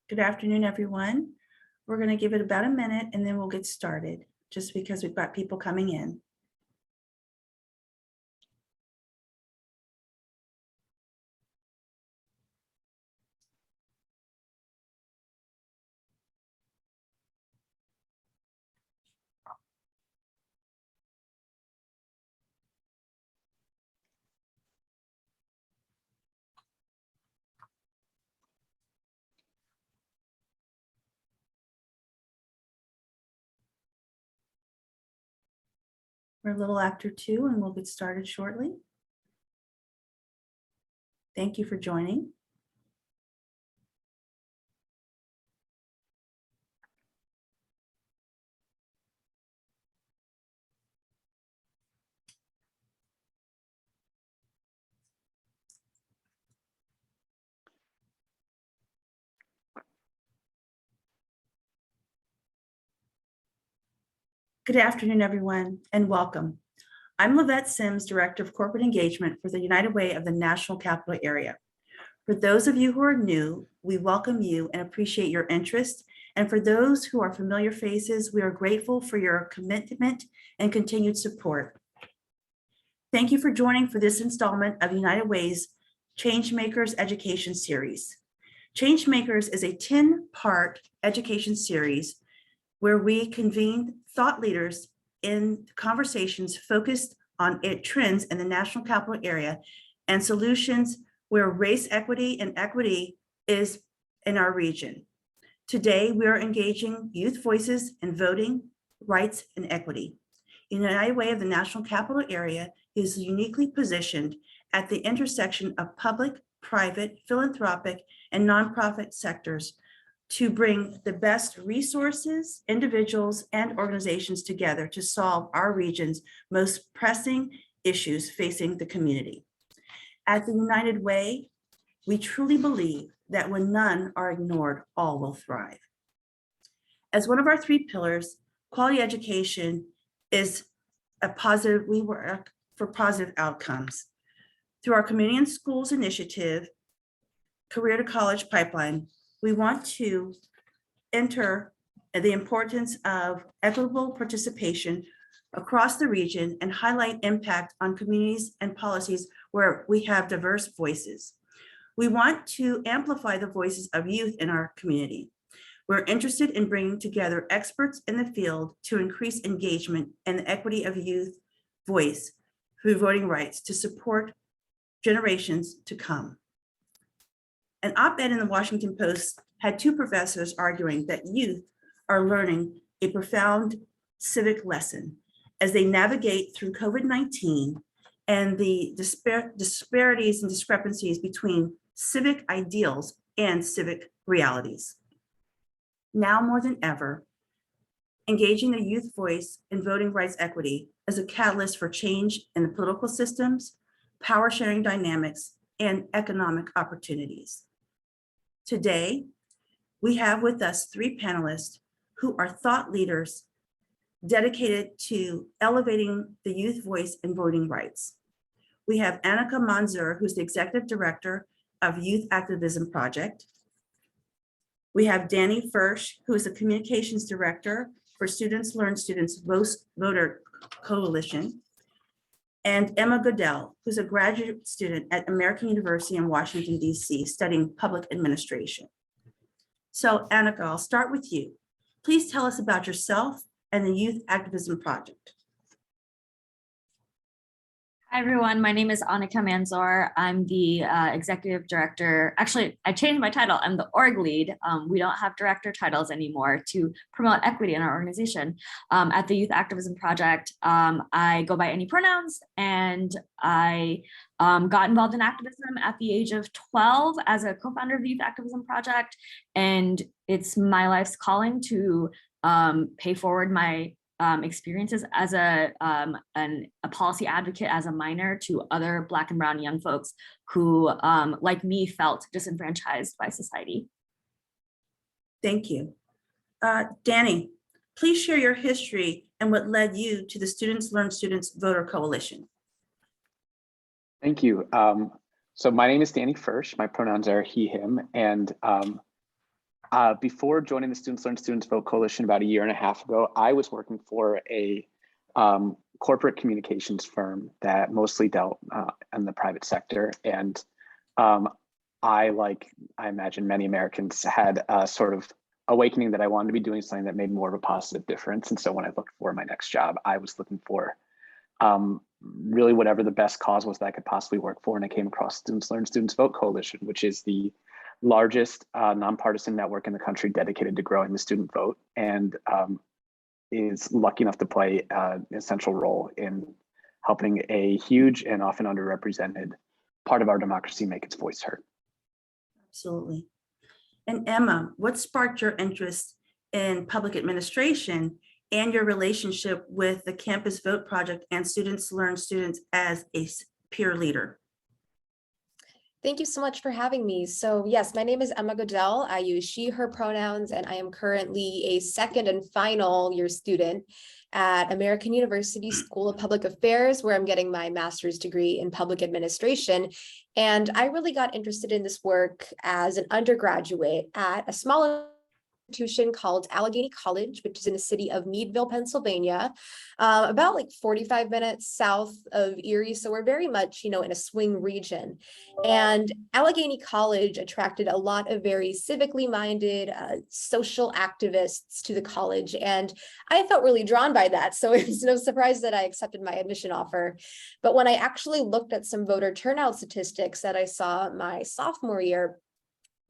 Good afternoon, everyone. We're going to give it about a minute and then we'll get started, just because we've got people coming in. We're a little after 2 and we'll get started shortly. Thank you for joining. Good afternoon, everyone, and welcome. I'm Lavette Sims, Director of Corporate Engagement for the United Way of the National Capital Area. For those of you who are new, we welcome you and appreciate your interest. And for those who are familiar faces, we are grateful for your commitment and continued support. Thank you for joining for this installment of United Way's Changemakers Education Series. Changemakers is a 10-part education series where we convene thought leaders in conversations focused on trends in the National Capital Area and solutions where race equity and equity is in our region. Today, we are engaging youth voices in voting, rights, and equity. United Way of the National Capital Area is uniquely positioned at the intersection of public, private, philanthropic, and nonprofit sectors to bring the best resources, individuals, and organizations together to solve our region's most pressing issues facing the community. At the United Way, we truly believe that when none are ignored, all will thrive. As one of our 3 pillars, quality education is a positive, we work for positive outcomes. Through our Community and Schools Initiative, Career to College Pipeline, we want to enter the importance of equitable participation across the region and highlight impact on communities and policies where we have diverse voices. We want to amplify the voices of youth in our community. We're interested in bringing together experts in the field to increase engagement and the equity of youth voice through voting rights to support generations to come. An op-ed in the Washington Post had 2 professors arguing that youth are learning a profound civic lesson as they navigate through COVID-19 and the disparities and discrepancies between civic ideals and civic realities. Now more than ever, engaging the youth voice in voting rights equity is a catalyst for change in the political systems, power sharing dynamics, and economic opportunities. Today, we have with us 3 panelists who are thought leaders dedicated to elevating the youth voice in voting rights. We have Annika Manzur, who's the Executive Director of Youth Activism Project. We have Danny Fursh, who is the Communications Director for Students Learn Students Voter Coalition, and Emma Goodell, who's a graduate student at American University in Washington, D.C., studying public administration. So Annika, I'll start with you. Please tell us about yourself and the Youth Activism Project. Hi, everyone. My name is Annika Manzor. I'm the executive director. Actually, I changed my title. I'm the org lead. We don't have director titles anymore to promote equity in our organization. At the Youth Activism Project, I go by any pronouns, and I got involved in activism at the age of 12 as a co-founder of the Youth Activism Project. And it's my life's calling to pay forward my experiences as a policy advocate as a minor to other Black and Brown young folks who, like me, felt disenfranchised by society. Thank you. Danny, please share your history and what led you to the Students Learn Students Voter Coalition. Thank you. So my name is Danny Fursh. My pronouns are he, him, and Before joining the Students Learn, Students Vote Coalition about a year and a half ago, I was working for a corporate communications firm that mostly dealt in the private sector. And I imagine many Americans, had a sort of awakening that I wanted to be doing something that made more of a positive difference. And so when I looked for my next job, I was looking for really whatever the best cause was that I could possibly work for. And I came across Students Learn, Students Vote Coalition, which is the largest nonpartisan network in the country dedicated to growing the student vote, and is lucky enough to play an essential role in helping a huge and often underrepresented part of our democracy make its voice heard. Absolutely. And Emma, what sparked your interest in public administration and your relationship with the Campus Vote Project and Students Learn Students as a peer leader? Thank you so much for having me. So yes, my name is Emma Goodell. I use she, her pronouns, and I am currently a second and final year student at American University School of Public Affairs, where I'm getting my master's degree in public administration. And I really got interested in this work as an undergraduate at a small institution called Allegheny College, which is in the city of Meadville, Pennsylvania, about like 45 minutes south of Erie. So we're very much, in a swing region. And Allegheny College attracted a lot of very civically minded social activists to the college. And I felt really drawn by that. So it's no surprise that I accepted my admission offer. But when I actually looked at some voter turnout statistics that I saw my sophomore year,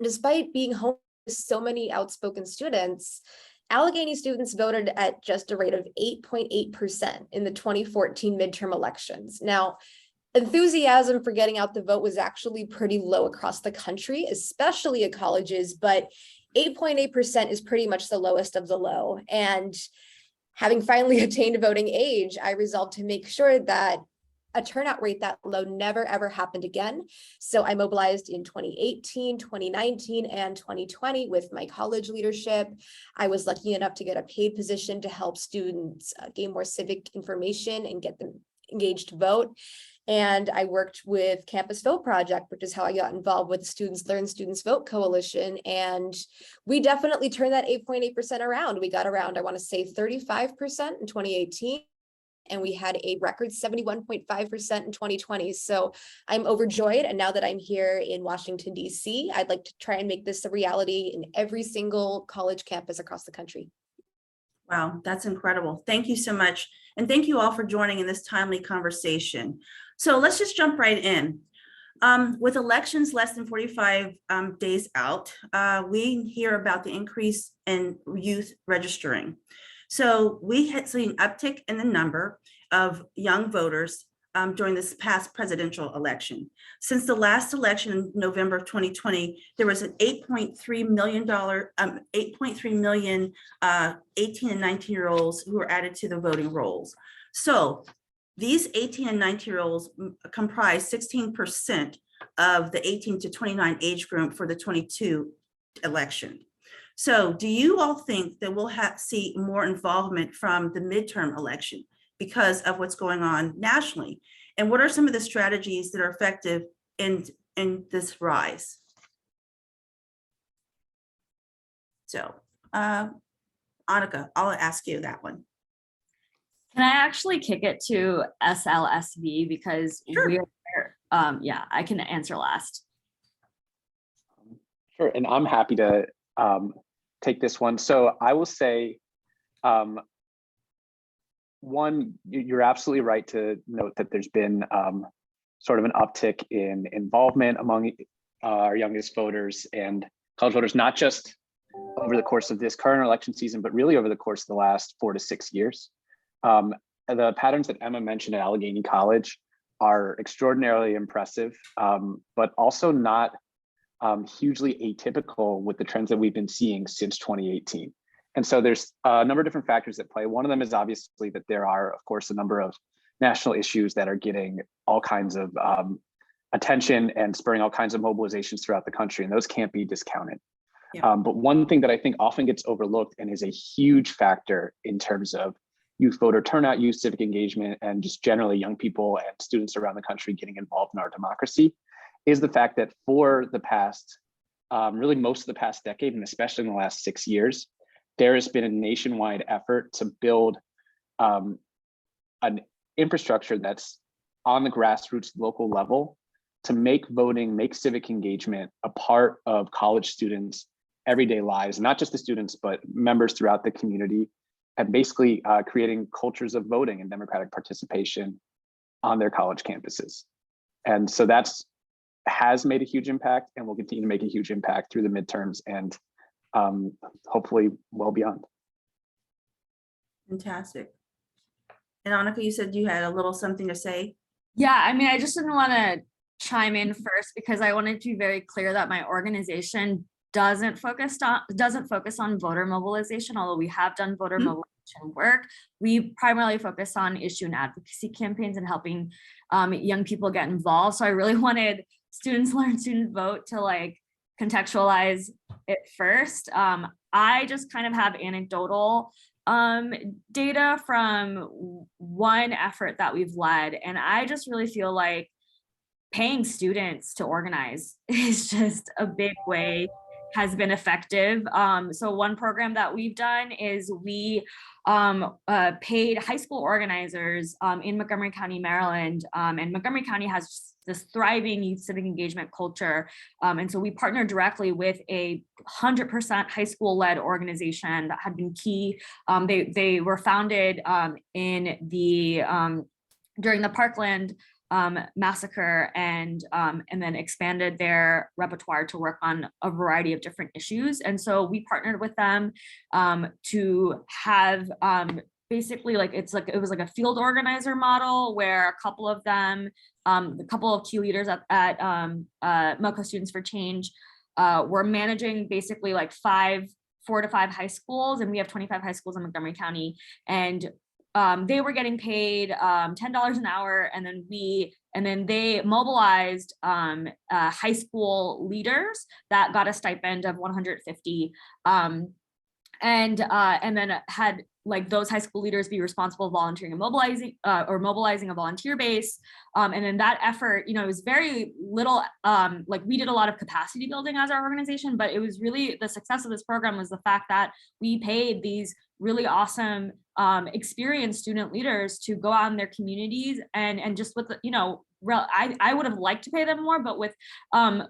despite being home so many outspoken students, Allegheny students voted at just a rate of 8.8% in the 2014 midterm elections. Now, enthusiasm for getting out the vote was actually pretty low across the country, especially at colleges, but 8.8% is pretty much the lowest of the low. And having finally attained voting age, I resolved to make sure that a turnout rate that low never ever happened again. So I mobilized in 2018, 2019, and 2020 with my college leadership. I was lucky enough to get a paid position to help students gain more civic information and get them engaged to vote. And I worked with Campus Vote Project, which is how I got involved with the Students Learn, Students Vote Coalition. And we definitely turned that 8.8% around. We got around, I want to say 35% in 2018. And we had a record 71.5% in 2020. So I'm overjoyed. And now that I'm here in Washington, D.C., I'd like to try and make this a reality in every single college campus across the country. Wow, that's incredible. Thank you so much. And thank you all for joining in this timely conversation. So let's just jump right in. With elections less than 45 days out, we hear about the increase in youth registering. So we had seen an uptick in the number of young voters during this past presidential election. Since the last election in November of 2020, there was an $8.3 million 18 and 19-year-olds who were added to the voting rolls. So these 18 and 19-year-olds comprise 16% of the 18 to 29 age group for the 22 election. So do you all think that we'll see more involvement from the midterm election because of what's going on nationally? And what are some of the strategies that are effective in this rise? So Annika, I'll ask you that one. Can I actually kick it to SLSV because Sure. yeah, I can answer last. Sure, and I'm happy to take this one. So I will say, one, you're absolutely right to note that there's been sort of an uptick in involvement among our youngest voters and college voters, not just over the course of this current election season, but really over the course of the last 4 to 6 years. The patterns that Emma mentioned at Allegheny College are extraordinarily impressive, but also not hugely atypical with the trends that we've been seeing since 2018. And so there's a number of different factors at play. One of them is obviously that there are, of course, a number of national issues that are getting all kinds of attention and spurring all kinds of mobilizations throughout the country, and those can't be discounted. Yeah. But one thing that I think often gets overlooked and is a huge factor in terms of youth voter turnout, youth civic engagement, and just generally young people and students around the country getting involved in our democracy is the fact that for the past really most of the past decade, and especially in the last 6 years, there has been a nationwide effort to build an infrastructure that's on the grassroots local level to make voting, make civic engagement a part of college students' everyday lives, not just the students, but members throughout the community, and basically creating cultures of voting and democratic participation on their college campuses. And so has made a huge impact and will continue to make a huge impact through the midterms and hopefully well beyond. Fantastic. And Annika, you said you had a little something to say. Yeah, I mean, I just didn't want to chime in first because I wanted to be very clear that my organization doesn't focus on voter mobilization, although we have done voter mobilization work. We primarily focus on issue and advocacy campaigns and helping young people get involved. So I really wanted students learn, student vote to like contextualize it first. I just kind of have anecdotal data from one effort that we've led, and I just really feel like paying students to organize is just a big way, has been effective. So one program that we've done is we paid high school organizers in Montgomery County, Maryland, and Montgomery County has this thriving youth civic engagement culture. And so we partnered directly with a 100% high school led organization that had been key. They were founded in the during the Parkland massacre and then expanded their repertoire to work on a variety of different issues. And so we partnered with them to have basically like it was like a field organizer model where a couple of them, a couple of key leaders at MoCo Students for Change were managing basically like 4 to 5 high schools, and we have 25 high schools in Montgomery County, and they were getting paid $10 an hour, and then they mobilized high school leaders that got a stipend of $150, and then had like those high school leaders be responsible volunteering and mobilizing a volunteer base. And then that effort, it was very little, like we did a lot of capacity building as our organization, but it was really the success of this program was the fact that we paid these really awesome experienced student leaders to go out in their communities and just with, I would have liked to pay them more, but with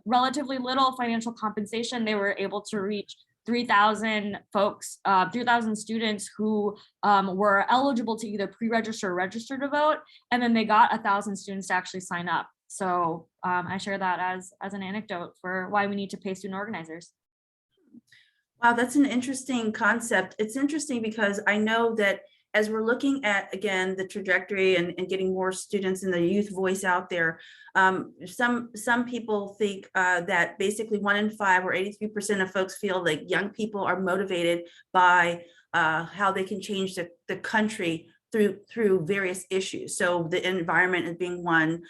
relatively little financial compensation, they were able to reach 3,000 folks, 3,000 students who were eligible to either pre-register or register to vote. And then they got 1,000 students to actually sign up. So I share that as an anecdote for why we need to pay student organizers. Wow, that's an interesting concept. It's interesting because I know that as we're looking at, again, the trajectory and getting more students and the youth voice out there, some people think that basically 1 in 5 or 83% of folks feel like young people are motivated by how they can change the country through various issues. So the environment is being one,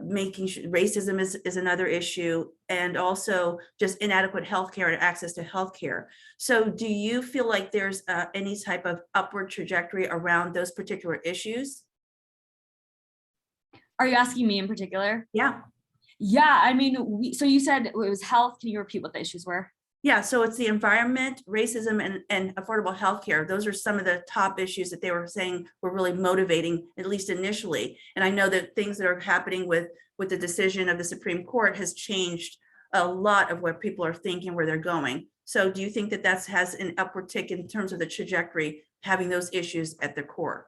making sure racism is another issue, and also just inadequate healthcare and access to healthcare. So do you feel like there's any type of upward trajectory around those particular issues? Are you asking me in particular? Yeah. Yeah, I mean, so you said it was health. Can you repeat what the issues were? Yeah, so it's the environment, racism, and affordable healthcare. Those are some of the top issues that they were saying were really motivating, at least initially. And I know that things that are happening with the decision of the Supreme Court has changed a lot of what people are thinking, where they're going. So do you think that has an upward tick in terms of the trajectory, having those issues at the core?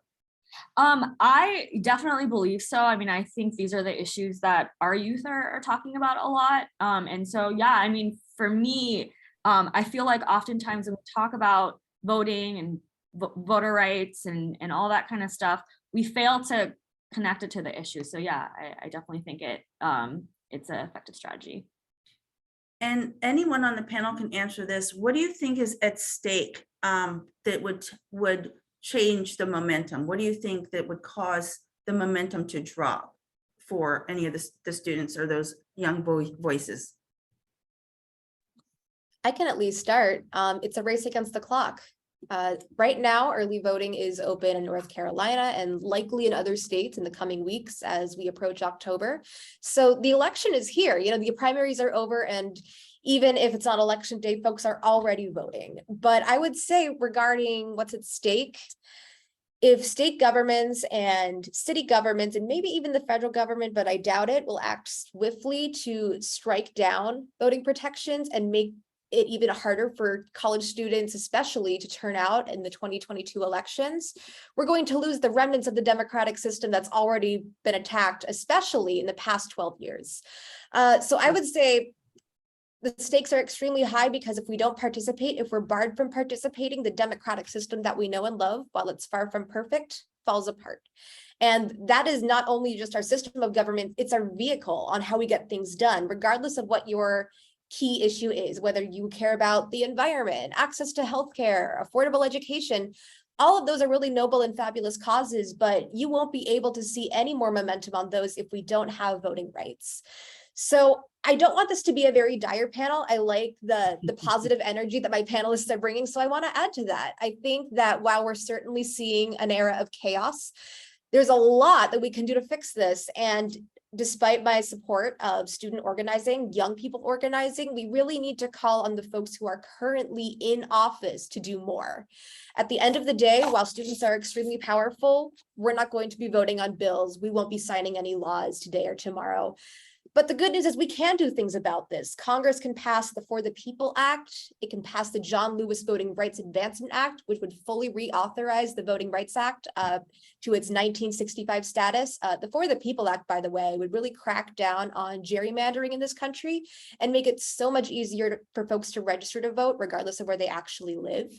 I definitely believe so. I mean, I think these are the issues that our youth are talking about a lot. And so, yeah, I mean, for me, I feel like oftentimes when we talk about voting and voter rights and all that kind of stuff, we fail to connect it to the issue. So yeah, I definitely think it's an effective strategy. And anyone on the panel can answer this. What do you think is at stake that would change the momentum? What do you think that would cause the momentum to drop for any of the students or those young voices? I can at least start. It's a race against the clock. Right now, early voting is open in North Carolina and likely in other states in the coming weeks as we approach October. So the election is here. The primaries are over, and even if it's not election day, folks are already voting. But I would say regarding what's at stake, if state governments and city governments and maybe even the federal government, but I doubt it, will act swiftly to strike down voting protections and make it even harder for college students, especially, to turn out in the 2022 elections, we're going to lose the remnants of the democratic system that's already been attacked, especially in the past 12 years. So I would say the stakes are extremely high because if we don't participate, if we're barred from participating, the democratic system that we know and love, while it's far from perfect, falls apart. And that is not only just our system of government, it's our vehicle on how we get things done, regardless of what your key issue is, whether you care about the environment, access to healthcare, affordable education. All of those are really noble and fabulous causes, but you won't be able to see any more momentum on those if we don't have voting rights. So I don't want this to be a very dire panel. I like the positive energy that my panelists are bringing. So I want to add to that. I think that while we're certainly seeing an era of chaos, there's a lot that we can do to fix this. And despite my support of student organizing, young people organizing, we really need to call on the folks who are currently in office to do more. At the end of the day, while students are extremely powerful, we're not going to be voting on bills. We won't be signing any laws today or tomorrow. But the good news is we can do things about this. Congress can pass the For the People Act. It can pass the John Lewis Voting Rights Advancement Act, which would fully reauthorize the Voting Rights Act to its 1965 status. The For the People Act, by the way, would really crack down on gerrymandering in this country and make it so much easier for folks to register to vote, regardless of where they actually live.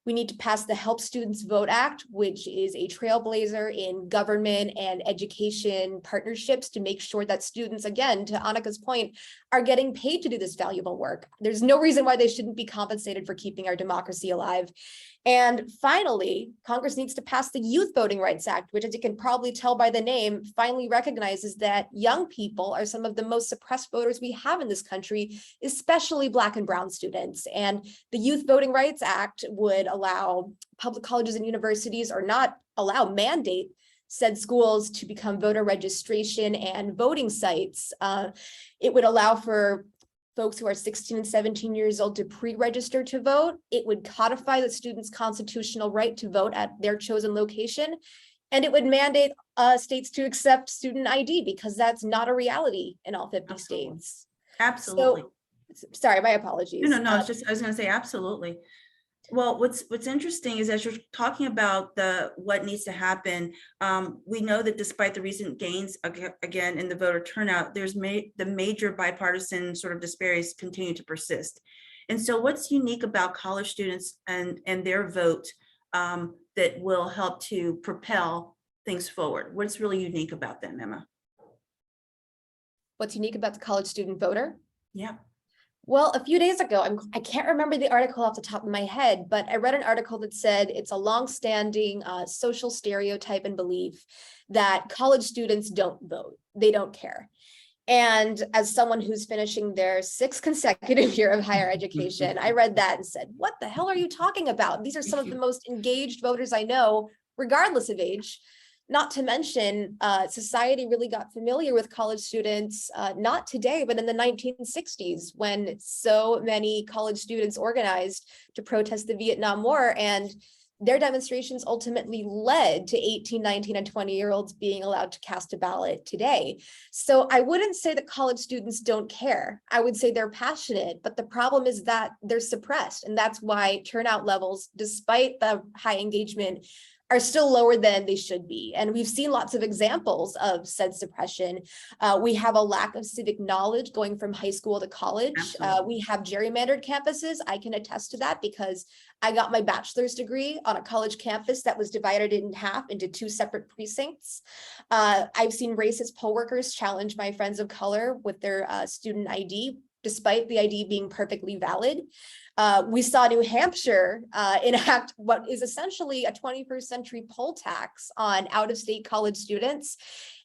We need to pass the Help Students Vote Act, which is a trailblazer in government and education partnerships to make sure that students, again, to Annika's point, are getting paid to do this valuable work. There's no reason why they shouldn't be compensated for keeping our democracy alive. And finally, Congress needs to pass the Youth Voting Rights Act, which, as you can probably tell by the name, finally recognizes that young people are some of the most suppressed voters we have in this country, especially Black and Brown students. And the Youth Voting Rights Act would allow public colleges and universities, or not allow, mandate said schools to become voter registration and voting sites. It would allow for folks who are 16 and 17 years old to pre-register to vote. It would codify the student's constitutional right to vote at their chosen location. And it would mandate states to accept student ID, because that's not a reality in all 50 states. Absolutely. So, sorry, my apologies. No, I was going to say absolutely. Well, what's interesting is, as you're talking about what needs to happen, we know that despite the recent gains again in the voter turnout, the major bipartisan sort of disparities continue to persist. And so what's unique about college students and their vote that will help to propel things forward? What's really unique about them, Emma? What's unique about the college student voter? Yeah. Well, a few days ago, I can't remember the article off the top of my head, but I read an article that said it's a longstanding social stereotype and belief that college students don't vote. They don't care. And as someone who's finishing their 6th consecutive year of higher education, I read that and said, what the hell are you talking about? These are some of the most engaged voters I know, regardless of age. Not to mention, society really got familiar with college students, not today, but in the 1960s, when so many college students organized to protest the Vietnam War, and their demonstrations ultimately led to 18, 19, and 20-year-olds being allowed to cast a ballot today. So I wouldn't say that college students don't care. I would say they're passionate, but the problem is that they're suppressed. And that's why turnout levels, despite the high engagement, are still lower than they should be. And we've seen lots of examples of said suppression. We have a lack of civic knowledge going from high school to college. We have gerrymandered campuses. I can attest to that because I got my bachelor's degree on a college campus that was divided in half into 2 separate precincts. I've seen racist poll workers challenge my friends of color with their student ID, despite the ID being perfectly valid. We saw New Hampshire enact what is essentially a 21st century poll tax on out-of-state college students.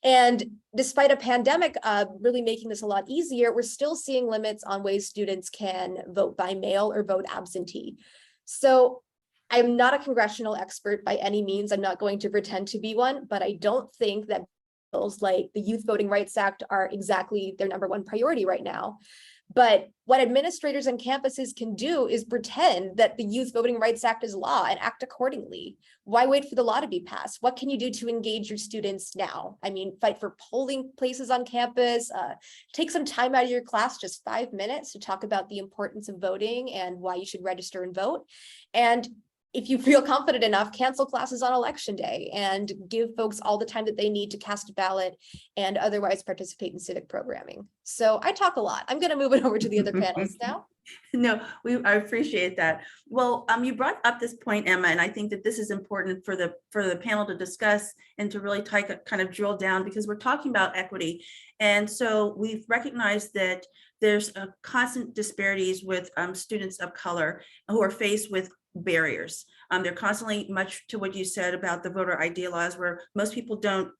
And despite a pandemic really making this a lot easier, we're still seeing limits on ways students can vote by mail or vote absentee. So I'm not a congressional expert by any means. I'm not going to pretend to be one, but I don't think that bills like the Youth Voting Rights Act are exactly their number one priority right now. But what administrators and campuses can do is pretend that the Youth Voting Rights Act is law and act accordingly. Why wait for the law to be passed? What can you do to engage your students now? I mean, fight for polling places on campus, take some time out of your class, just 5 minutes, to talk about the importance of voting and why you should register and vote. And if you feel confident enough, cancel classes on election day and give folks all the time that they need to cast a ballot and otherwise participate in civic programming. So I talk a lot. I'm going to move it over to the other panelists now. No, I appreciate that. Well, you brought up this point, Emma, and I think that this is important for the panel to discuss and to really kind of drill down, because we're talking about equity. And so we've recognized that there's a constant disparities with students of color who are faced with barriers. They're constantly, much to what you said about the voter ID laws, where most people don't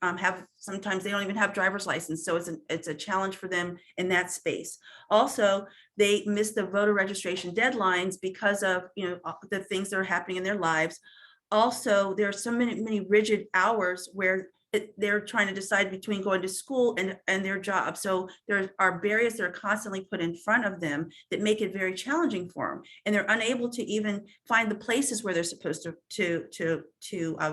sometimes they don't even have driver's license. So it's a challenge for them in that space. Also, they miss the voter registration deadlines because of the things that are happening in their lives. Also, there are so many rigid hours where they're trying to decide between going to school and their job. So there are barriers that are constantly put in front of them that make it very challenging for them. And they're unable to even find the places where they're supposed to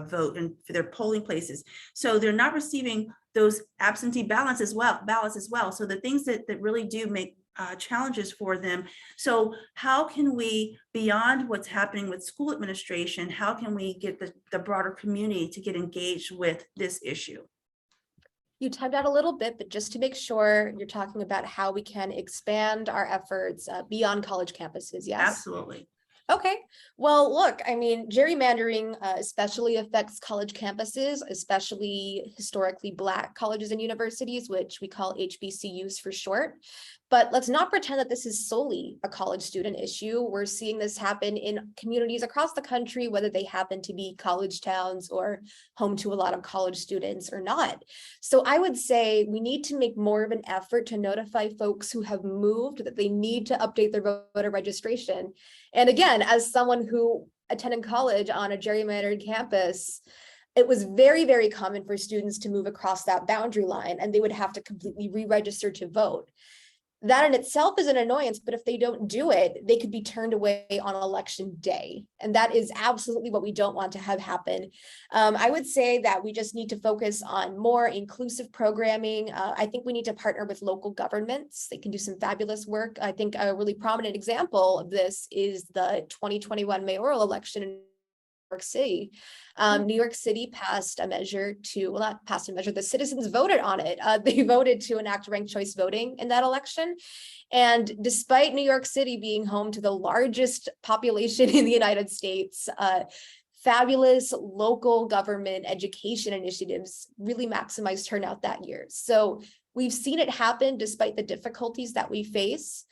vote and for their polling places. So they're not receiving those absentee ballots as well. So the things that really do make challenges for them. So how can we, beyond what's happening with school administration, how can we get the broader community to get engaged with this issue? You timed out a little bit, but just to make sure, you're talking about how we can expand our efforts beyond college campuses, yes? Absolutely. Okay, well, look, I mean, gerrymandering especially affects college campuses, especially historically Black colleges and universities, which we call HBCUs for short. But let's not pretend that this is solely a college student issue. We're seeing this happen in communities across the country, whether they happen to be college towns or home to a lot of college students or not. So I would say we need to make more of an effort to notify folks who have moved that they need to update their voter registration. And again, as someone who attended college on a gerrymandered campus, it was very, very common for students to move across that boundary line, and they would have to completely re-register to vote. That in itself is an annoyance, but if they don't do it, they could be turned away on election day. And that is absolutely what we don't want to have happen. I would say that we just need to focus on more inclusive programming. I think we need to partner with local governments. They can do some fabulous work. I think a really prominent example of this is the 2021 mayoral election in New York City. New York City passed a measure the citizens voted on it. They voted to enact ranked choice voting in that election. And despite New York City being home to the largest population in the United States, fabulous local government education initiatives really maximized turnout that year. So we've seen it happen despite the difficulties that we face.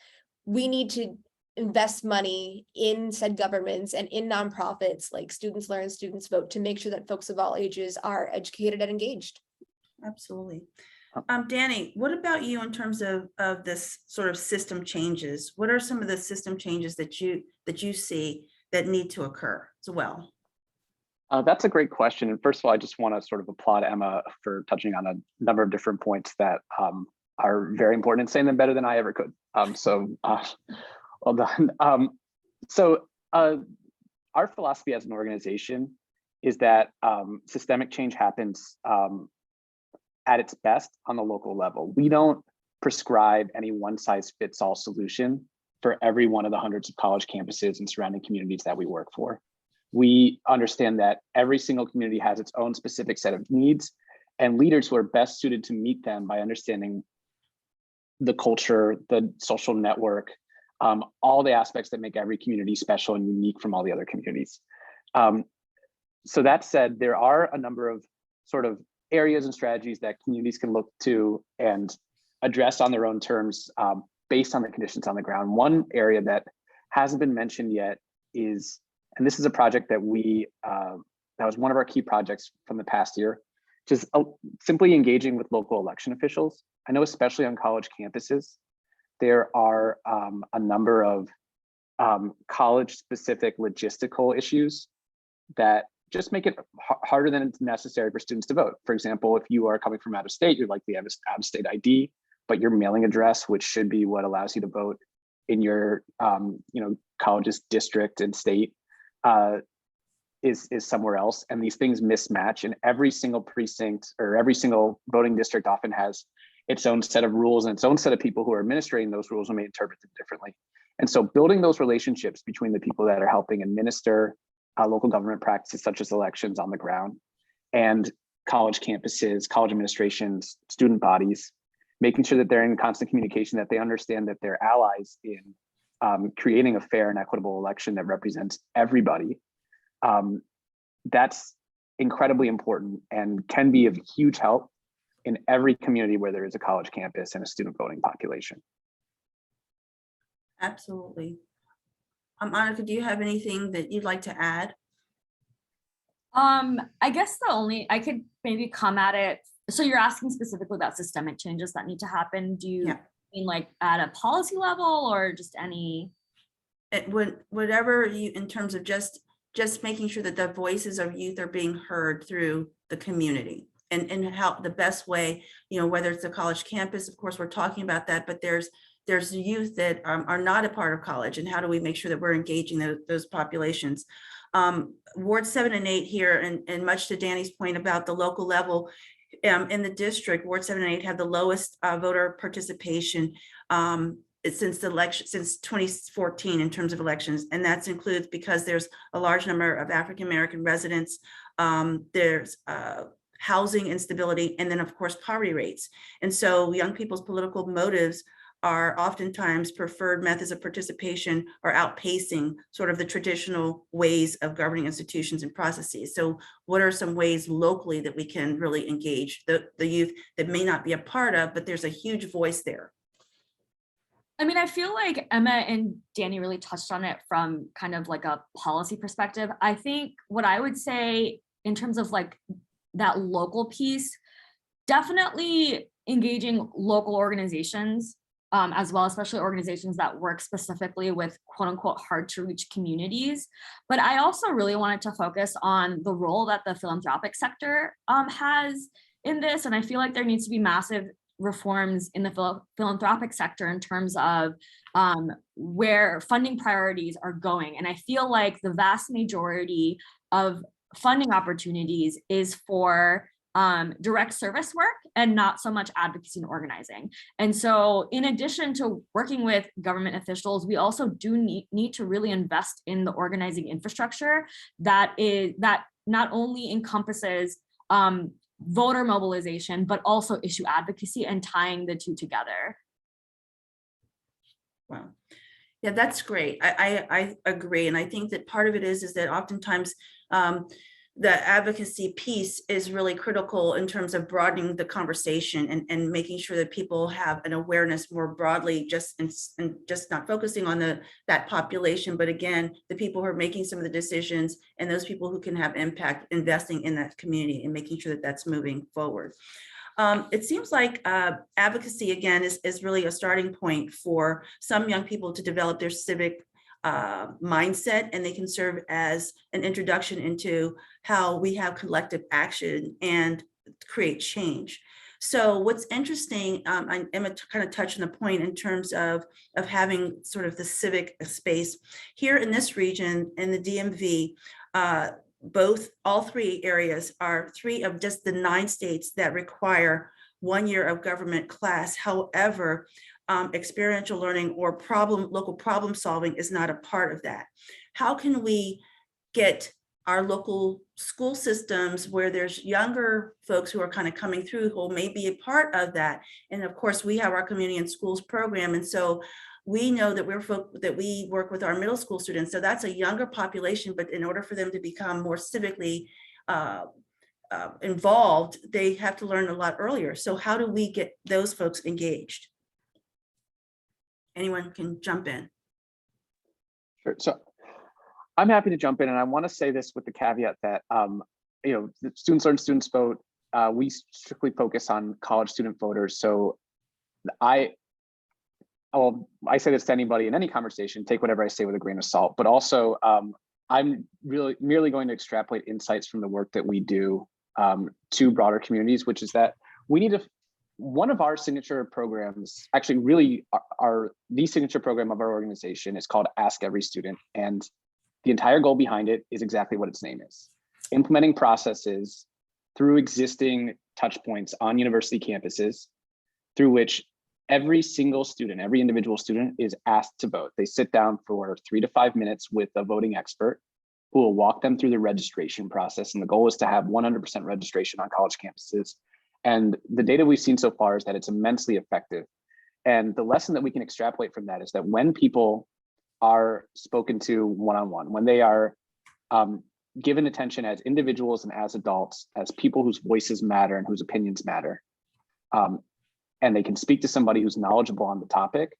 We need to invest money in said governments and in nonprofits like Students Learn, Students Vote to make sure that folks of all ages are educated and engaged. Absolutely. Danny, what about you in terms of this sort of system changes? What are some of the system changes that you see that need to occur as well? That's a great question. And first of all, I just want to sort of applaud Emma for touching on a number of different points that are very important and saying them better than I ever could. Well done. Our philosophy as an organization is that systemic change happens at its best on the local level. We don't prescribe any one-size-fits-all solution for every one of the hundreds of college campuses and surrounding communities that we work for. We understand that every single community has its own specific set of needs, and leaders who are best suited to meet them by understanding the culture, the social network, all the aspects that make every community special and unique from all the other communities. So that said, there are a number of sort of areas and strategies that communities can look to and address on their own terms based on the conditions on the ground. One area that hasn't been mentioned yet is, and this is a project that that was one of our key projects from the past year, just simply engaging with local election officials. I know especially on college campuses, there are a number of college-specific logistical issues that just make it harder than it's necessary for students to vote. For example, if you are coming from out of state, you're likely to have an out-of-state ID, but your mailing address, which should be what allows you to vote in your college's district and state, is somewhere else. And these things mismatch, and every single precinct or every single voting district often has its own set of rules and its own set of people who are administrating those rules and may interpret them differently. And so building those relationships between the people that are helping administer local government practices such as elections on the ground and college campuses, college administrations, student bodies, making sure that they're in constant communication, that they understand that they're allies in creating a fair and equitable election that represents everybody. That's incredibly important and can be of huge help in every community where there is a college campus and a student voting population. Absolutely. Annika, do you have anything that you'd like to add? I guess I could maybe come at it. So you're asking specifically about systemic changes that need to happen. Do you mean like at a policy level or just any? Whatever you, in terms of just making sure that the voices of youth are being heard through the community and how the best way, whether it's a college campus, of course, we're talking about that, but there's youth that are not a part of college, and how do we make sure that we're engaging those populations? Ward 7 and 8 here, and much to Danny's point about the local level, in the district, Ward 7 and 8 have the lowest voter participation since 2014 in terms of elections, and that includes because there's a large number of African-American residents, there's housing instability, and then of course poverty rates. And so young people's political motives are oftentimes preferred methods of participation are outpacing sort of the traditional ways of governing institutions and processes. So what are some ways locally that we can really engage the youth that may not be a part of, but there's a huge voice there? I mean, I feel like Emma and Danny really touched on it from kind of like a policy perspective. I think what I would say in terms of like that local piece, definitely engaging local organizations as well, especially organizations that work specifically with quote unquote hard to reach communities. But I also really wanted to focus on the role that the philanthropic sector has in this. And I feel like there needs to be massive reforms in the philanthropic sector in terms of where funding priorities are going. And I feel like the vast majority of funding opportunities is for direct service work and not so much advocacy and organizing. And so in addition to working with government officials, we also do need to really invest in the organizing infrastructure that not only encompasses voter mobilization, but also issue advocacy and tying the two together. Wow. Yeah, that's great. I agree. And I think that part of it is that oftentimes the advocacy piece is really critical in terms of broadening the conversation and making sure that people have an awareness more broadly, and just not focusing on that population, but again, the people who are making some of the decisions and those people who can have impact, investing in that community and making sure that that's moving forward. It seems like advocacy, again, is really a starting point for some young people to develop their civic mindset, and they can serve as an introduction into how we have collective action and create change. So what's interesting, I'm Emma kind of touching the point in terms of having sort of the civic space here in this region, in the DMV. All three areas are 3 of just the 9 states that require 1 year of government class. However, experiential learning or local problem solving is not a part of that. How can we get our local school systems where there's younger folks who are kind of coming through who may be a part of that? And of course, we have our community and schools program. And so we know that we work with our middle school students. So that's a younger population, but in order for them to become more civically involved, they have to learn a lot earlier. So how do we get those folks engaged? Anyone can jump in. Sure. So I'm happy to jump in, and I want to say this with the caveat that the students learn, students vote. We strictly focus on college student voters. So I say this to anybody in any conversation: take whatever I say with a grain of salt. But also, I'm really merely going to extrapolate insights from the work that we do to broader communities, which is that we need to, one of our signature programs, actually really the signature program of our organization is called Ask Every Student. And the entire goal behind it is exactly what its name is: implementing processes through existing touch points on university campuses through which every single student, every individual student is asked to vote. They sit down for 3 to 5 minutes with a voting expert who will walk them through the registration process. And the goal is to have 100% registration on college campuses. And the data we've seen so far is that it's immensely effective. And the lesson that we can extrapolate from that is that when people are spoken to one-on-one, when they are given attention as individuals and as adults, as people whose voices matter and whose opinions matter, and they can speak to somebody who's knowledgeable on the topic,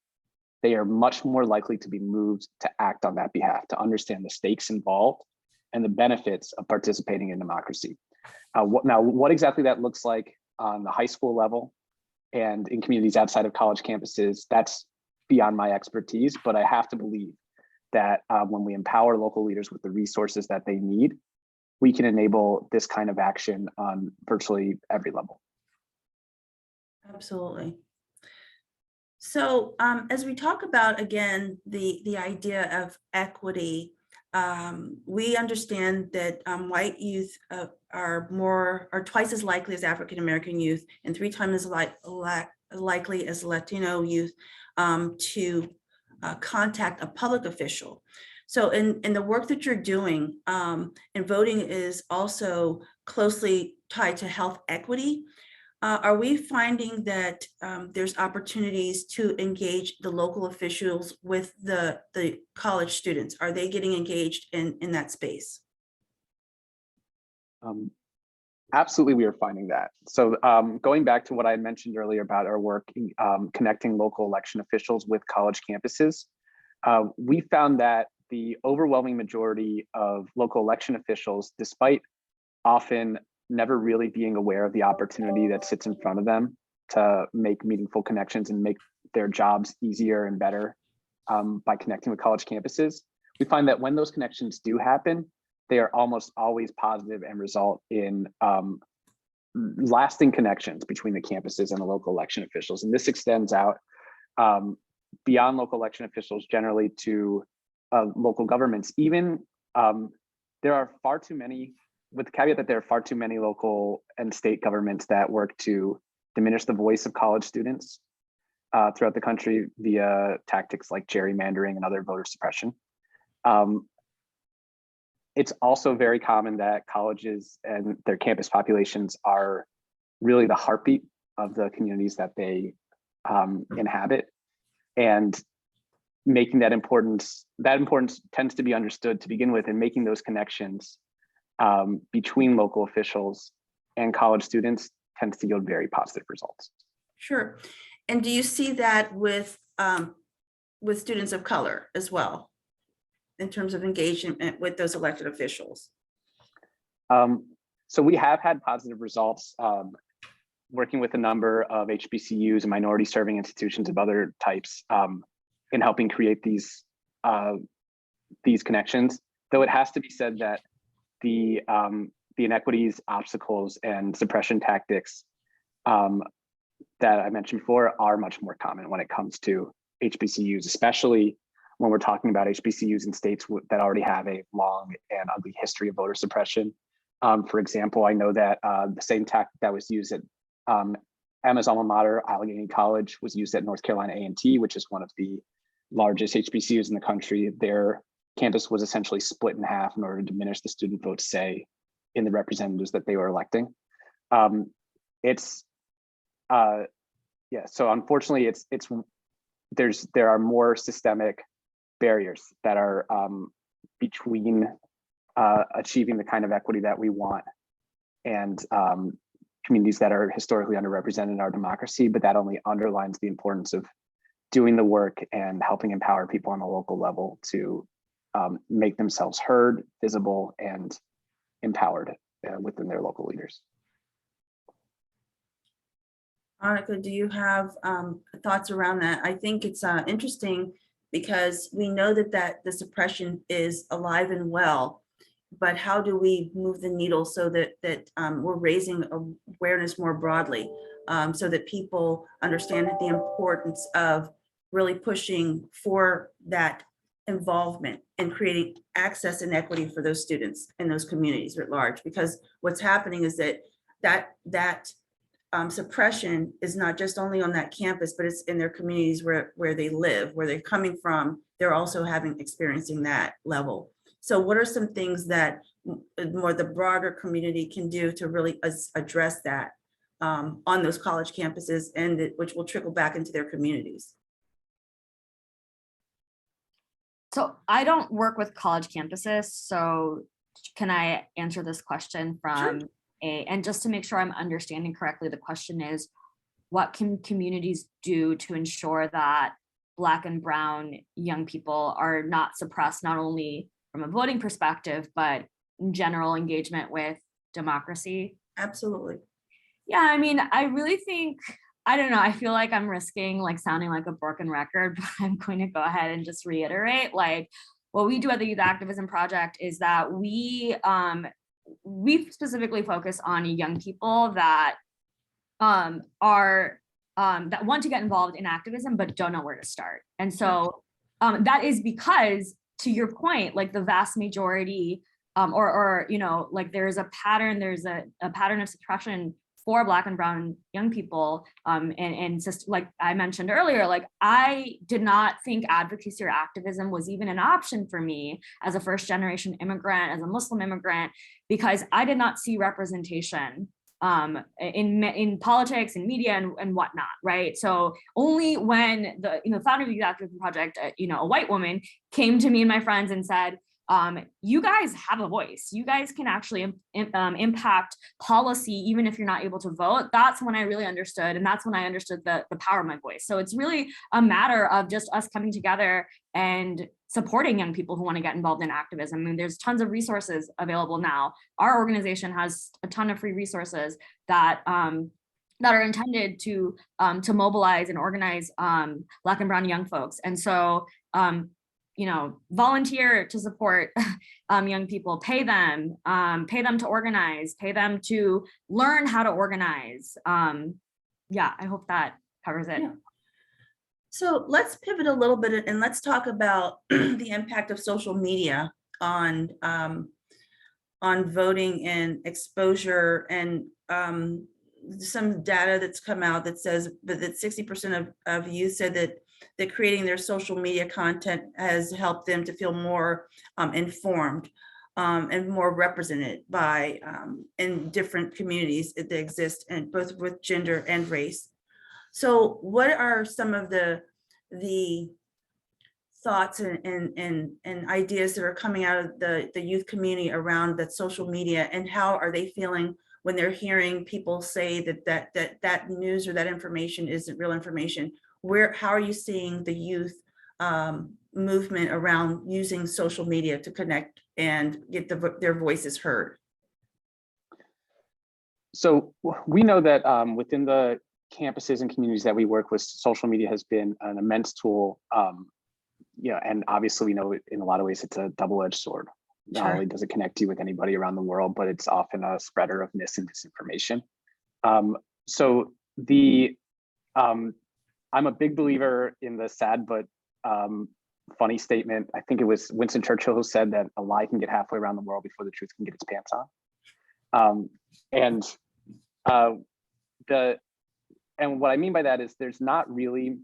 they are much more likely to be moved to act on that behalf, to understand the stakes involved and the benefits of participating in democracy. What exactly that looks like on the high school level and in communities outside of college campuses, that's beyond my expertise, but I have to believe that when we empower local leaders with the resources that they need, we can enable this kind of action on virtually every level. Absolutely. So as we talk about, again, the idea of equity, we understand that white youth are twice as likely as African-American youth and 3 times as likely as Latino youth to contact a public official. So in the work that you're doing, and voting is also closely tied to health equity, are we finding that there's opportunities to engage the local officials with the college students? Are they getting engaged in that space? Absolutely, we are finding that. So going back to what I mentioned earlier about our work connecting local election officials with college campuses, we found that the overwhelming majority of local election officials, despite often never really being aware of the opportunity that sits in front of them to make meaningful connections and make their jobs easier and better by connecting with college campuses, we find that when those connections do happen, they are almost always positive and result in lasting connections between the campuses and the local election officials. And this extends out beyond local election officials generally to local governments. Even there are far too many, with the caveat that there are far too many local and state governments that work to diminish the voice of college students throughout the country via tactics like gerrymandering and other voter suppression. It's also very common that colleges and their campus populations are really the heartbeat of the communities that they inhabit, and making that importance tends to be understood to begin with, and making those connections between local officials and college students tends to yield very positive results. Sure. And do you see that with students of color as well, in terms of engagement with those elected officials? So we have had positive results working with a number of HBCUs and minority serving institutions of other types in helping create these connections. Though it has to be said that the inequities, obstacles, and suppression tactics that I mentioned before are much more common when it comes to HBCUs, especially when we're talking about HBCUs in states that already have a long and ugly history of voter suppression. For example, I know that the same tactic that was used at Emma's alma mater, Allegheny College, was used at North Carolina A&T, which is one of the largest HBCUs in the country. Their campus was essentially split in half in order to diminish the student vote say in the representatives that they were electing. So unfortunately, there are more systemic barriers that are between achieving the kind of equity that we want and communities that are historically underrepresented in our democracy, but that only underlines the importance of doing the work and helping empower people on the local level to make themselves heard, visible, and empowered within their local leaders. Annika, do you have thoughts around that? I think it's interesting because we know that the suppression is alive and well. But how do we move the needle so that we're raising awareness more broadly, so that people understand the importance of really pushing for that involvement and creating access and equity for those students in those communities at large? Because what's happening is that suppression is not just only on that campus, but it's in their communities where they live, where they're coming from. They're also experiencing that level. So what are some things that more the broader community can do to really address that on those college campuses, and which will trickle back into their communities? So I don't work with college campuses, so can I answer this question from and just to make sure I'm understanding correctly, the question is, what can communities do to ensure that Black and Brown young people are not suppressed, not only from a voting perspective, but in general engagement with democracy? Absolutely. Yeah, I mean, I really think, I don't know, I feel like I'm risking like sounding like a broken record, but I'm going to go ahead and just reiterate, like, what we do at the Youth Activism Project is that we specifically focus on young people that that want to get involved in activism but don't know where to start. And so that is because, to your point, like the vast majority or you know, like there's a pattern of suppression for Black and Brown young people, and just like I mentioned earlier, like I did not think advocacy or activism was even an option for me as a first generation immigrant, as a Muslim immigrant, because I did not see representation in politics and media and whatnot, right? So only when the founder of the Youth Activism Project, a white woman, came to me and my friends and said, you guys have a voice. You guys can actually impact policy, even if you're not able to vote. That's when I really understood. And that's when I understood the power of my voice. So it's really a matter of just us coming together and supporting young people who want to get involved in activism. I mean, there's tons of resources available now. Our organization has a ton of free resources that are intended to mobilize and organize Black and Brown young folks. And so volunteer to support young people, pay them to organize, pay them to learn how to organize. Yeah, I hope that covers it. Yeah. So let's pivot a little bit and let's talk about the impact of social media on voting and exposure, and some data that's come out that says that 60% of youth said that creating their social media content has helped them to feel more informed and more represented by in different communities that exist, and both with gender and race. So what are some of the thoughts and ideas that are coming out of the youth community around that social media, and how are they feeling when they're hearing people say that news or that information isn't real information? How are you seeing the youth movement around using social media to connect and get their voices heard? So we know that within the campuses and communities that we work with, social media has been an immense tool. And obviously we know in a lot of ways it's a double-edged sword. Not only does it connect you with anybody around the world, but it's often a spreader of mis and disinformation. I'm a big believer in the sad but funny statement. I think it was Winston Churchill who said that a lie can get halfway around the world before the truth can get its pants on. And what I mean by that is there's not really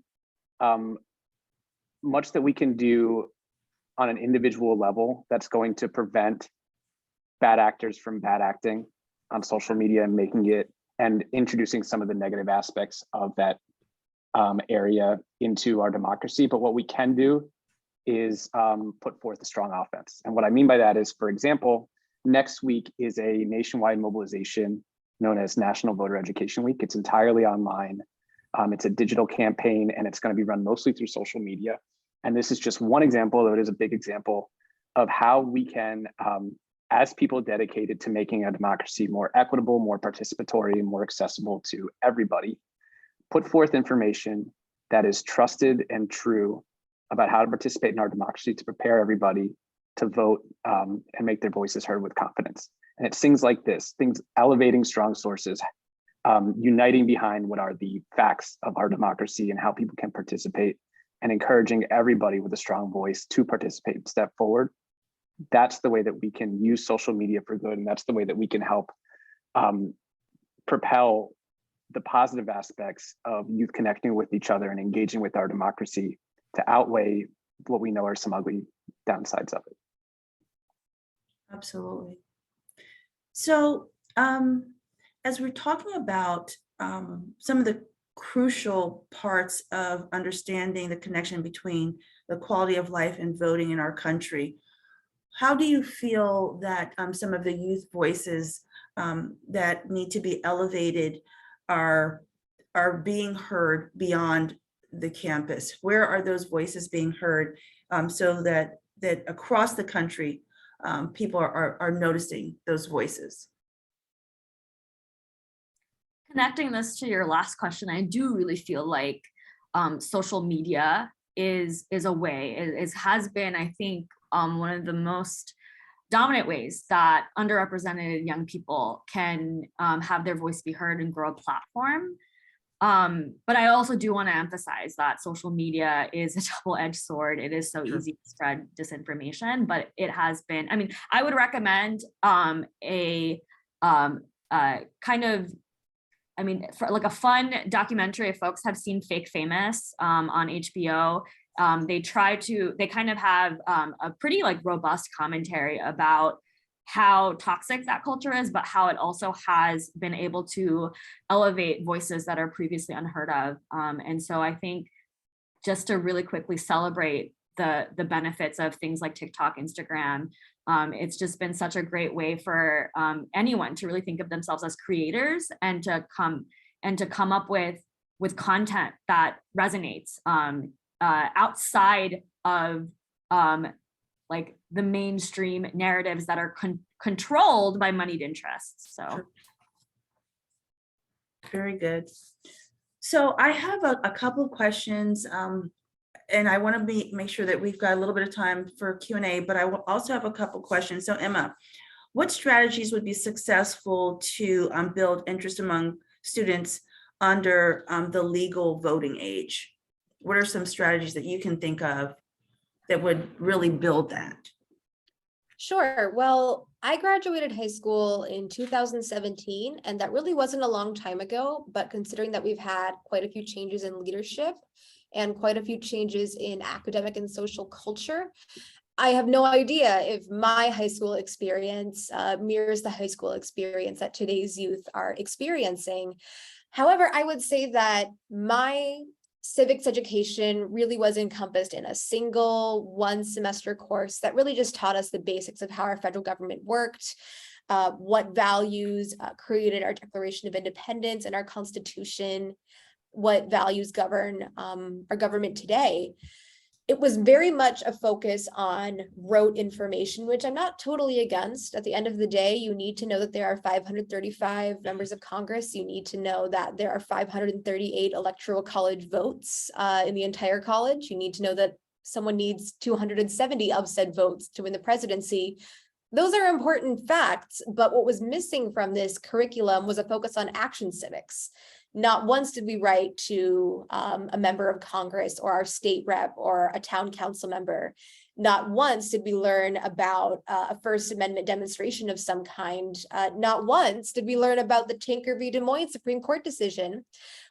much that we can do on an individual level that's going to prevent bad actors from bad acting on social media and making it and introducing some of the negative aspects of that area into our democracy. But what we can do is put forth a strong offense. And what I mean by that is, for example, next week is a nationwide mobilization known as National Voter Education Week. It's entirely online. It's a digital campaign, and it's going to be run mostly through social media. And this is just one example, though it is a big example, of how we can, as people dedicated to making a democracy more equitable, more participatory, more accessible to everybody, put forth information that is trusted and true about how to participate in our democracy to prepare everybody to vote and make their voices heard with confidence. And it's things like this, things elevating strong sources, uniting behind what are the facts of our democracy and how people can participate, and encouraging everybody with a strong voice to participate and step forward. That's the way that we can use social media for good. And that's the way that we can help propel the positive aspects of youth connecting with each other and engaging with our democracy to outweigh what we know are some ugly downsides of it. Absolutely. So as we're talking about some of the crucial parts of understanding the connection between the quality of life and voting in our country, how do you feel that some of the youth voices that need to be elevated are being heard beyond the campus? Where are those voices being heard so that across the country people are noticing those voices? Connecting this to your last question, I do really feel like social media is a way, it has been, I think, one of the most dominant ways that underrepresented young people can have their voice be heard and grow a platform. But I also do want to emphasize that social media is a double-edged sword. It is so easy to spread disinformation, but it has been, I mean, I would recommend a kind of, I mean, for like a fun documentary, if folks have seen Fake Famous on HBO, they kind of have a pretty like robust commentary about how toxic that culture is, but how it also has been able to elevate voices that are previously unheard of. And so I think just to really quickly celebrate the benefits of things like TikTok, Instagram, it's just been such a great way for anyone to really think of themselves as creators and to come up with content that resonates outside of like the mainstream narratives that are controlled by moneyed interests. So very good. So I have a couple of questions, and I want to make sure that we've got a little bit of time for Q&A, but I will also have a couple of questions. So Emma, what strategies would be successful to build interest among students under the legal voting age? What are some strategies that you can think of that would really build that? Sure. Well, I graduated high school in 2017, and that really wasn't a long time ago, but considering that we've had quite a few changes in leadership and quite a few changes in academic and social culture, I have no idea if my high school experience mirrors the high school experience that today's youth are experiencing. However, I would say that my civics education really was encompassed in a single one-semester course that really just taught us the basics of how our federal government worked, what values created our Declaration of Independence and our Constitution, what values govern our government today. It was very much a focus on rote information, which I'm not totally against. At the end of the day, you need to know that there are 535 members of Congress. You need to know that there are 538 electoral college votes in the entire college. You need to know that someone needs 270 of said votes to win the presidency. Those are important facts, but what was missing from this curriculum was a focus on action civics. Not once did we write to a member of Congress or our state rep or a town council member. Not once did we learn about a First Amendment demonstration of some kind. Not once did we learn about the Tinker v. Des Moines Supreme Court decision,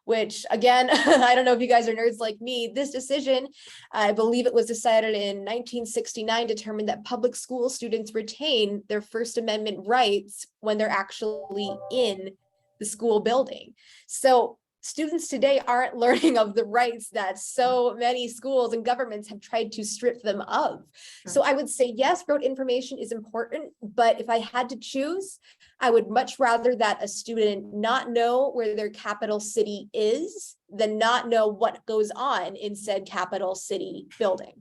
which again, I don't know if you guys are nerds like me. This decision, I believe it was decided in 1969, determined that public school students retain their First Amendment rights when they're actually in the school building. So students today aren't learning of the rights that so many schools and governments have tried to strip them of. So I would say, yes, rote information is important, but if I had to choose, I would much rather that a student not know where their capital city is than not know what goes on in said capital city building.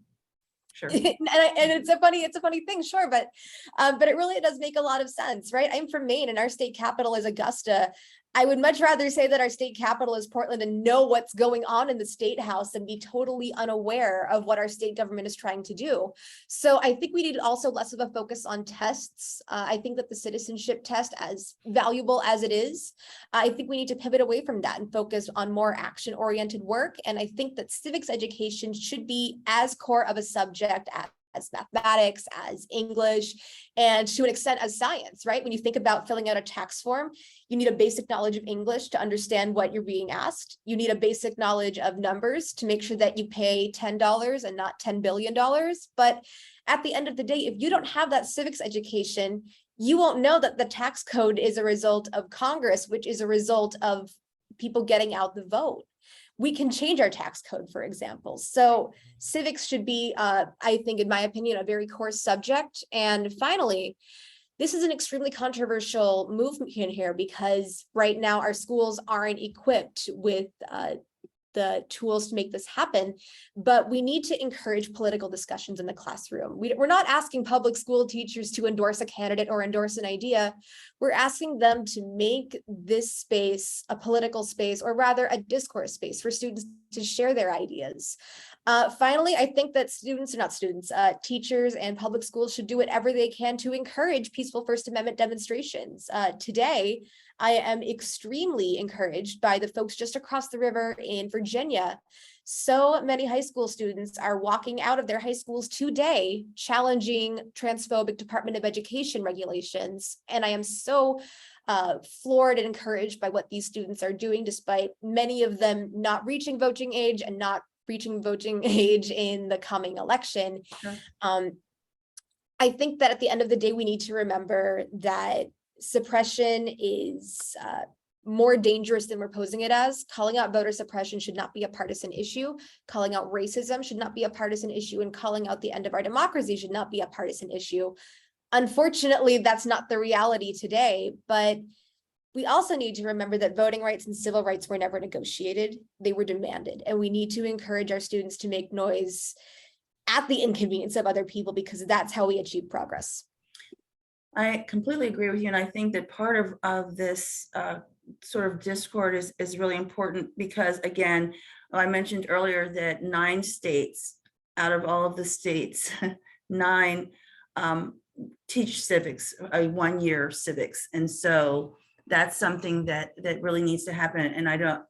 Sure. And it's a funny thing, sure, but it really does make a lot of sense, right? I'm from Maine and our state capital is Augusta. I would much rather say that our state capital is Portland and know what's going on in the state house than be totally unaware of what our state government is trying to do. So I think we need also less of a focus on tests. I think that the citizenship test, as valuable as it is, I think we need to pivot away from that and focus on more action-oriented work. And I think that civics education should be as core of a subject as mathematics, as English, and to an extent as science, right? When you think about filling out a tax form, you need a basic knowledge of English to understand what you're being asked. You need a basic knowledge of numbers to make sure that you pay $10 and not $10 billion. But at the end of the day, if you don't have that civics education, you won't know that the tax code is a result of Congress, which is a result of people getting out the vote. We can change our tax code, for example. So civics should be, I think, in my opinion, a very core subject. And finally, this is an extremely controversial movement here because right now our schools aren't equipped with the tools to make this happen, but we need to encourage political discussions in the classroom. We're not asking public school teachers to endorse a candidate or endorse an idea. We're asking them to make this space a political space, or rather a discourse space for students to share their ideas. Finally, I think that teachers and public schools should do whatever they can to encourage peaceful First Amendment demonstrations. Today, I am extremely encouraged by the folks just across the river in Virginia. So many high school students are walking out of their high schools today, challenging transphobic Department of Education regulations. And I am so floored and encouraged by what these students are doing, despite many of them not reaching voting age and not reaching voting age in the coming election. Sure. I think that at the end of the day, we need to remember that suppression is more dangerous than we're posing it as. Calling out voter suppression should not be a partisan issue. Calling out racism should not be a partisan issue, and calling out the end of our democracy should not be a partisan issue. Unfortunately, that's not the reality today, but we also need to remember that voting rights and civil rights were never negotiated, they were demanded. And we need to encourage our students to make noise at the inconvenience of other people, because that's how we achieve progress. I completely agree with you. And I think that part of this sort of discord is really important because, again, I mentioned earlier that 9 states out of all of the states, 9 teach civics, 1-year civics. And so that's something that really needs to happen.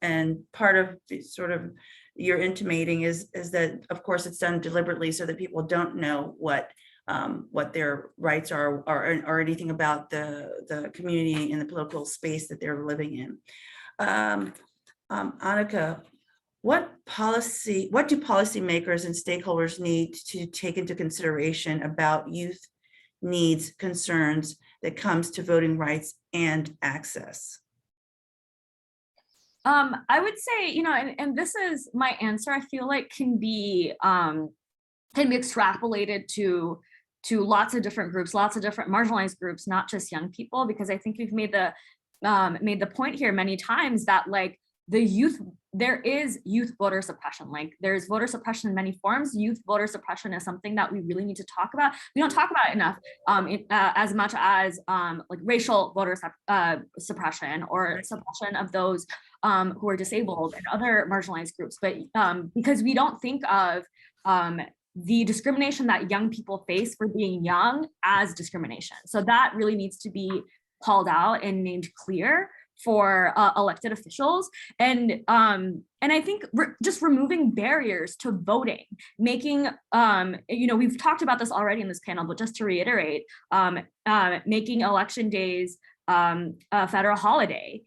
And part of sort of you're intimating is that, of course, it's done deliberately so that people don't know what their rights are or anything about the community and the political space that they're living in. Annika, what do policymakers and stakeholders need to take into consideration about youth needs, concerns that comes to voting rights and access? I would say, and this is my answer, I feel like can be extrapolated to lots of different groups, lots of different marginalized groups, not just young people, because I think we've made the point here many times that like there is youth voter suppression. Like there's voter suppression in many forms. Youth voter suppression is something that we really need to talk about. We don't talk about it enough, as much as like racial voter suppression or suppression of those who are disabled and other marginalized groups. But because we don't think of the discrimination that young people face for being young as discrimination. So that really needs to be called out and named clear for elected officials. And I think just removing barriers to voting, making, we've talked about this already in this panel, but just to reiterate, making election days a federal holiday,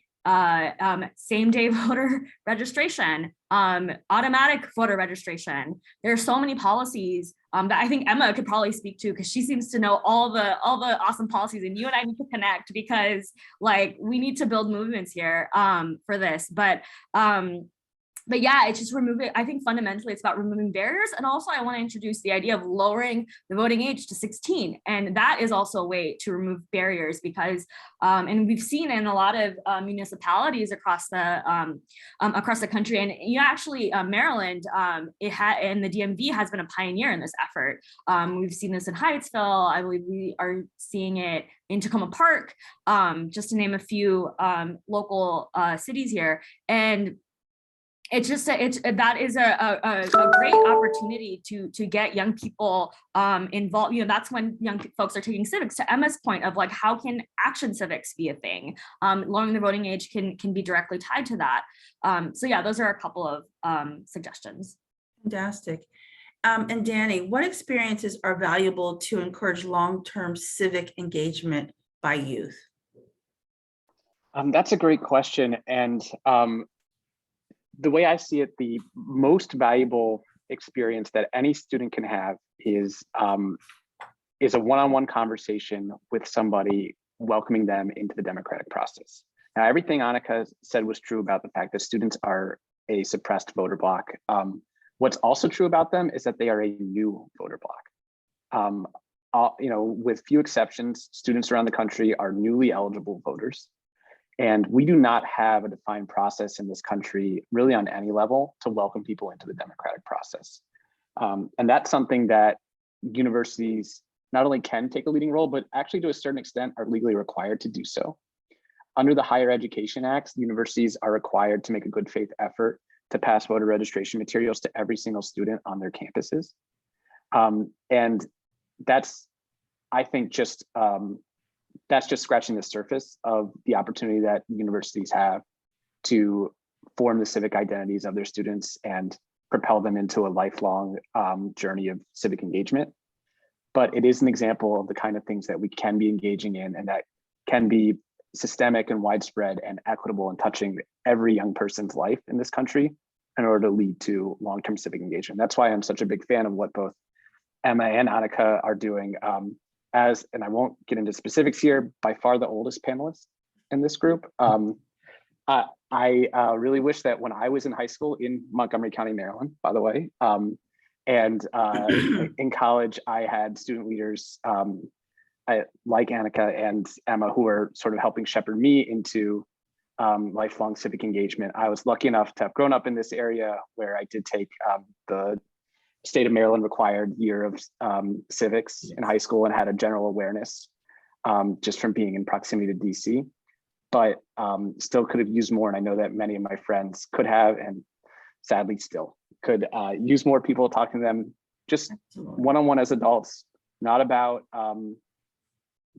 same day voter registration, automatic voter registration. There are so many policies that I think Emma could probably speak to, because she seems to know all the awesome policies, and you and I need to connect because like we need to build movements here for this. But yeah, it's just removing, I think fundamentally it's about removing barriers. And also I want to introduce the idea of lowering the voting age to 16. And that is also a way to remove barriers because, and we've seen in a lot of municipalities across the country, and actually Maryland, and the DMV has been a pioneer in this effort. We've seen this in Hyattsville. I believe we are seeing it in Tacoma Park, just to name a few local cities here. And it's just that is a great opportunity to get young people involved. That's when young folks are taking civics. To Emma's point of like, how can action civics be a thing? Lowering the voting age can be directly tied to that. So yeah, those are a couple of suggestions. Fantastic. And Danny, what experiences are valuable to encourage long-term civic engagement by youth? That's a great question. And the way I see it, the most valuable experience that any student can have is a one-on-one conversation with somebody, welcoming them into the democratic process. Now, everything Annika said was true about the fact that students are a suppressed voter bloc. What's also true about them is that they are a new voter bloc. With few exceptions, students around the country are newly eligible voters. And we do not have a defined process in this country, really on any level, to welcome people into the democratic process. And that's something that universities not only can take a leading role, but actually to a certain extent are legally required to do so. Under the Higher Education Act, universities are required to make a good faith effort to pass voter registration materials to every single student on their campuses. And that's, I think, that's just scratching the surface of the opportunity that universities have to form the civic identities of their students and propel them into a lifelong journey of civic engagement. But it is an example of the kind of things that we can be engaging in and that can be systemic and widespread and equitable and touching every young person's life in this country in order to lead to long-term civic engagement. That's why I'm such a big fan of what both Emma and Annika are doing. And I won't get into specifics here, by far the oldest panelist in this group. I really wish that when I was in high school in Montgomery County, Maryland, by the way, and in college, I had student leaders like Annika and Emma who were sort of helping shepherd me into lifelong civic engagement. I was lucky enough to have grown up in this area where I did take the state of Maryland required year of civics in high school and had a general awareness just from being in proximity to DC, but still could have used more. And I know that many of my friends could have, and sadly still could use more people talking to them just one-on-one as adults, not about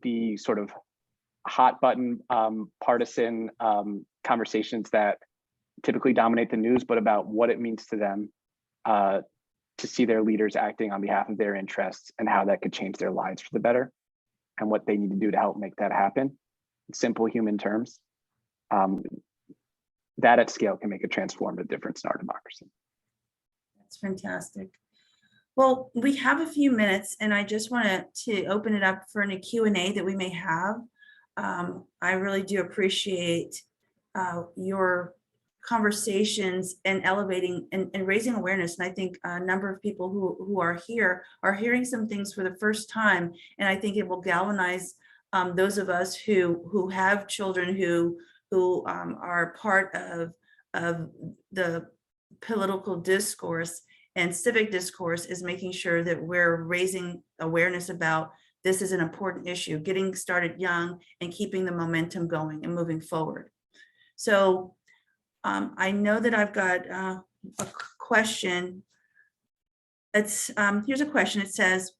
the sort of hot button partisan conversations that typically dominate the news, but about what it means to them to see their leaders acting on behalf of their interests and how that could change their lives for the better and what they need to do to help make that happen in simple human terms. That at scale can make a transformative difference in our democracy. That's fantastic. Well, we have a few minutes and I just wanted to open it up for any Q&A that we may have. I really do appreciate your conversations and elevating and raising awareness. And I think a number of people who are here are hearing some things for the first time. And I think it will galvanize those of us who have children who are part of the political discourse and civic discourse, is making sure that we're raising awareness about this is an important issue, getting started young and keeping the momentum going and moving forward. So I know that I've got a question. Here's a question. It says,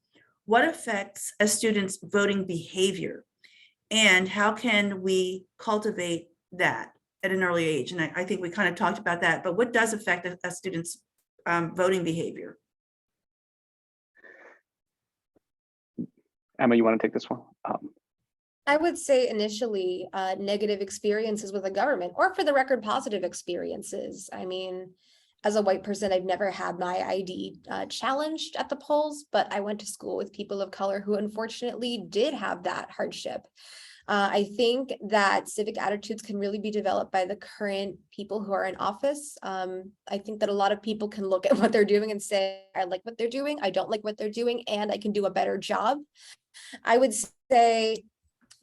what affects a student's voting behavior and how can we cultivate that at an early age? And I think we kind of talked about that, but what does affect a student's voting behavior? Emma, you want to take this one? I would say initially negative experiences with the government, or for the record, positive experiences. I mean, as a white person, I've never had my ID challenged at the polls, but I went to school with people of color who unfortunately did have that hardship. I think that civic attitudes can really be developed by the current people who are in office. I think that a lot of people can look at what they're doing and say, I like what they're doing, I don't like what they're doing, and I can do a better job. I would say,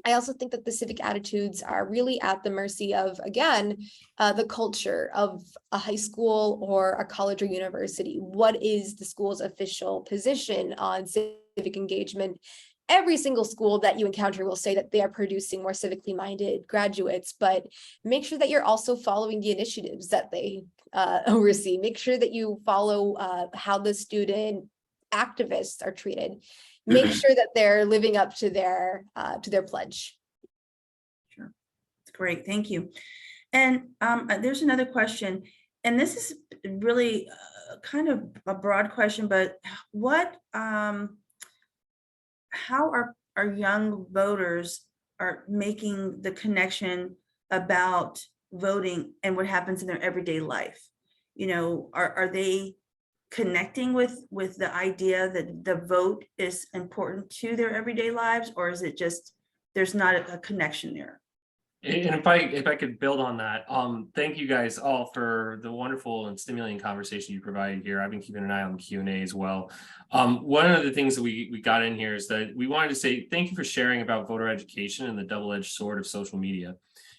I also think that the civic attitudes are really at the mercy of, again, the culture of a high school or a college or university. What is the school's official position on civic engagement? every single school that you encounter will say that they are producing more civically minded graduates, but make sure that you're also following the initiatives that they oversee. Make sure that you follow how the student activists are treated. Make sure that they're living up to their pledge. Sure. That's great. Thank you. And there's another question, and this is really kind of a broad question, but how are young voters are making the connection about voting and what happens in their everyday life? You know, are they connecting with the idea that the vote is important to their everyday lives, or is it just there's not a connection there? And if I could build on that, thank you guys all for the wonderful and stimulating conversation you provided here. I've been keeping an eye on the Q&A as well. One of the things that we got in here is that we wanted to say thank you for sharing about voter education and the double-edged sword of social media.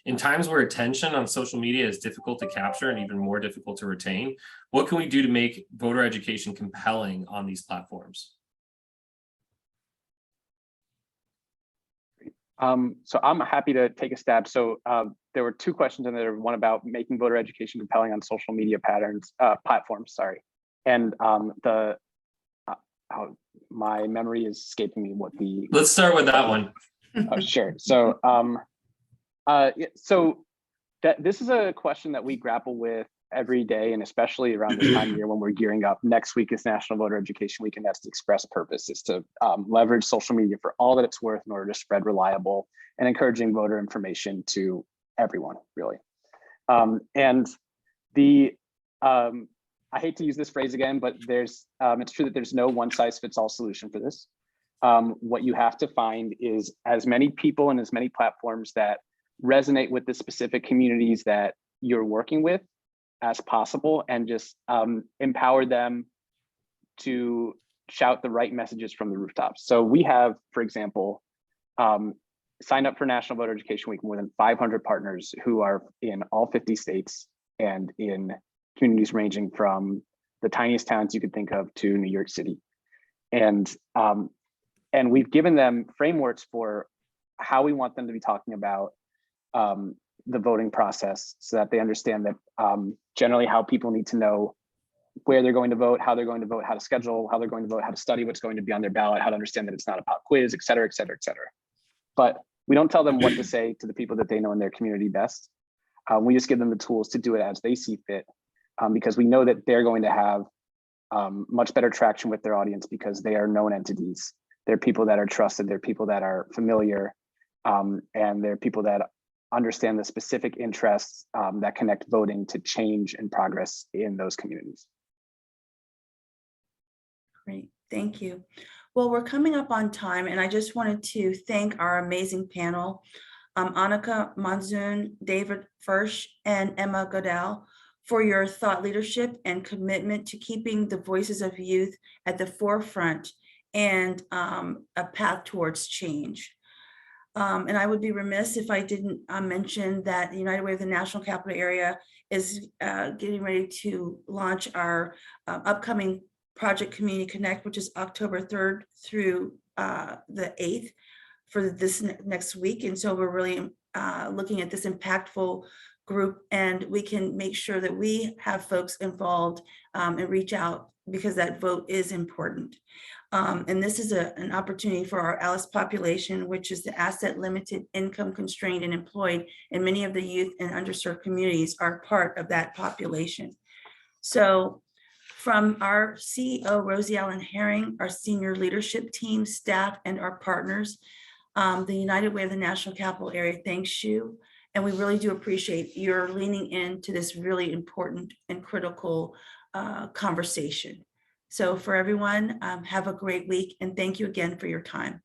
In times where attention on social media is difficult to capture and even more difficult to retain, what can we do to make voter education compelling on these platforms? So I'm happy to take a stab. So there were two questions in there, one about making voter education compelling on social media platforms, sorry. And my memory is escaping me what the— Let's start with that one. Oh, sure. So this is a question that we grapple with every day, and especially around this time of year when we're gearing up. Next week is National Voter Education Week, and that's the express purpose, is to leverage social media for all that it's worth in order to spread reliable and encouraging voter information to everyone, really. I hate to use this phrase again, but it's true that there's no one-size-fits-all solution for this. What you have to find is as many people and as many platforms that resonate with the specific communities that you're working with as possible, and just empower them to shout the right messages from the rooftops. So we have, for example, signed up for National Voter Education Week more than 500 partners who are in all 50 states and in communities ranging from the tiniest towns you could think of to New York City. And we've given them frameworks for how we want them to be talking about the voting process, so that they understand that generally how people need to know where they're going to vote, how they're going to vote, how to schedule, how they're going to vote, how to study what's going to be on their ballot, how to understand that it's not a pop quiz, et cetera, et cetera, et cetera. But we don't tell them what to say to the people that they know in their community best. We just give them the tools to do it as they see fit, because we know that they're going to have much better traction with their audience because they are known entities. They're people that are trusted, they're people that are familiar, and they're people that understand the specific interests that connect voting to change and progress in those communities. Great, thank you. Well, we're coming up on time, and I just wanted to thank our amazing panel, Annika Monzoon, David Fursch, and Emma Godell, for your thought leadership and commitment to keeping the voices of youth at the forefront and a path towards change. And I would be remiss if I didn't mention that the United Way of the National Capital Area is getting ready to launch our upcoming Project Community Connect, which is October 3rd through the 8th for this next week. And so we're really looking at this impactful group, and we can make sure that we have folks involved and reach out, because that vote is important. And this is an opportunity for our ALICE population, which is the asset limited, income constrained, and employed, and many of the youth and underserved communities are part of that population. So from our CEO, Rosie Allen Herring, our senior leadership team, staff, and our partners, the United Way of the National Capital Area thanks you. And we really do appreciate your leaning into this really important and critical conversation. So for everyone, have a great week, and thank you again for your time.